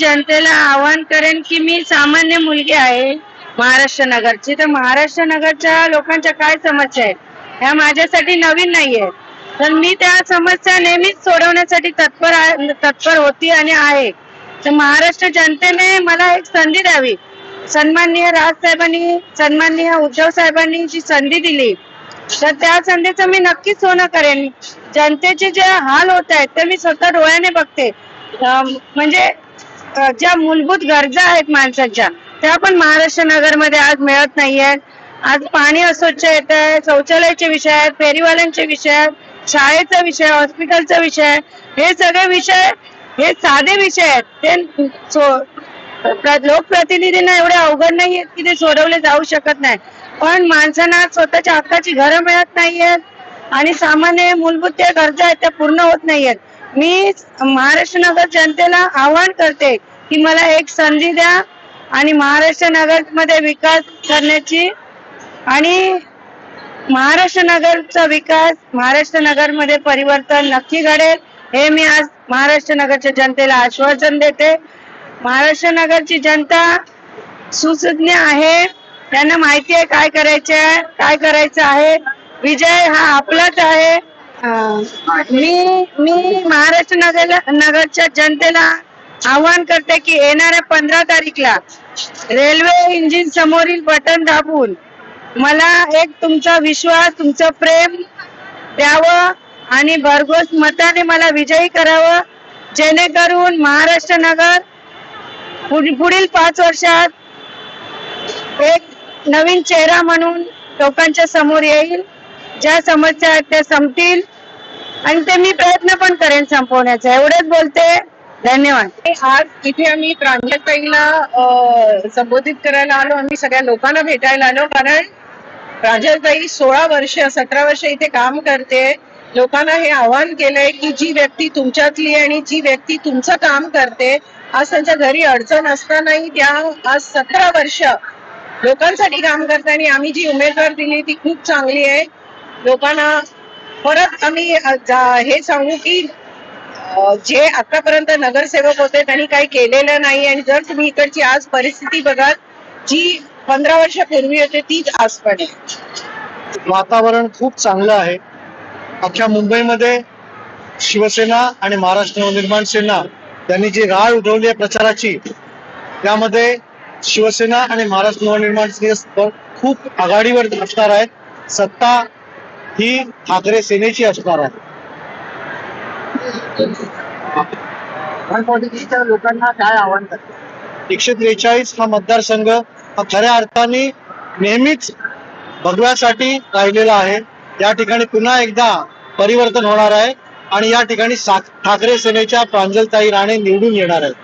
जनतेला आवाहन करेन की मी सामान्य मुलगी आहे महाराष्ट्र नगरची, तर महाराष्ट्र नगरच्या लोकांच्या काय समस्या आहेत ह्या माझ्यासाठी नवीन नाहीये, तर मी त्या समस्या नेहमीच सोडवण्यासाठी तत्पर होती आणि आहे. तर महाराष्ट्र जनतेने मला एक संधी द्यावी. सन्माननीय राजसाहेबांनी, सन्माननीय उद्धव साहेबांनी जी संधी दिली, तर त्या संधीचं मी नक्कीच सोनं करेन. जनतेचे जे हाल होत आहेत ते मी स्वतः डोळ्याने बघते. म्हणजे ज्या मूलभूत गरजा आहेत माणसाच्या, त्या पण महाराष्ट्र नगरमध्ये आज मिळत नाहीयेत. आज पाणी अस्वच्छ येत आहे, शौचालयाचे विषय आहेत, फेरीवाल्यांचे विषय आहेत, शाळेचा विषय, हॉस्पिटलचा विषय, हे सगळे विषय हे साधे विषय आहेत. ते लोकप्रतिनिधींना एवढे अवघड नाहीयेत की ते सोडवले जाऊ शकत नाही. पण माणसांना स्वतःच्या हक्काची घरं मिळत नाहीयेत आणि सामान्य मूलभूत त्या गरजा आहेत त्या पूर्ण होत नाहीयेत. मी महाराष्ट्र नगर जनतेला आवाहन करते की मला एक संधी द्या आणि महाराष्ट्र नगर मध्ये विकास करण्याची, आणि महाराष्ट्र नगरचा विकास, महाराष्ट्र नगर मध्ये परिवर्तन नक्की घडेल हे मी आज महाराष्ट्र नगरच्या जनतेला आश्वासन देते. महाराष्ट्र नगरची जनता सुसज्ञ आहे, त्यांना माहिती आहे काय करायचं आहे. विजय हा आपलाच आहे. मी महाराष्ट्र नगरच्या जनतेला आवाहन करते की येणाऱ्या 15 तारीखला रेल्वे इंजिन समोरील बटन दाबून मला एक तुमचा विश्वास, तुमचं प्रेम द्यावं आणि भरघोस मताने मला विजयी करावं, जेणेकरून महाराष्ट्र नगर पुढील 5 वर्षात एक नवीन चेहरा म्हणून लोकांच्या समोर येईल. ज्या समस्या आहेत त्या संपतील आणि ते मी प्रयत्न पण करेन संपवण्याचा. एवढेच बोलते. धन्यवाद. आज इथे आम्ही प्रांजलताईला संबोधित करायला आलो, आम्ही सगळ्या लोकांना भेटायला आलो, कारण प्रांजलताई 16 वर्ष 17 वर्ष इथे काम करते. लोकांना हे आवाहन केलंय की जी व्यक्ती तुमच्यातली आणि जी व्यक्ती तुमचं काम करते, आज त्यांच्या घरी अडचण असतानाही त्या आज 17 वर्ष लोकांसाठी काम करते आणि आम्ही जी उमेदवार दिली ती खूप चांगली आहे. लोकांना परत आम्ही हे सांगू की जे आतापर्यंत नगरसेवक होते त्यांनी काही केलेलं नाही, आणि जर तुम्ही इकडची आज परिस्थिती बघाल जी 15 वर्षापूर्वी होते तीच आज पण आहे. वातावरण खूप चांगलं आहे. अख्ख्या मुंबईमध्ये शिवसेना आणि महाराष्ट्र नवनिर्माण सेना त्यांनी जी राळ उठवली आहे प्रचाराची, त्यामध्ये शिवसेना आणि महाराष्ट्र नवनिर्माण सेना खूप आघाडीवर असणार आहेत. सत्ता ही ठाकरे सेनेची असणार आहे. लोकांना काय आव्हान करते? 143 हा मतदारसंघ हा खऱ्या अर्थाने नेहमीच भगव्यासाठी राहिलेला आहे. या ठिकाणी पुन्हा एकदा परिवर्तन होणार आहे आणि या ठिकाणी ठाकरे सेनेच्या प्रांजलताई राणे निवडून येणार आहेत.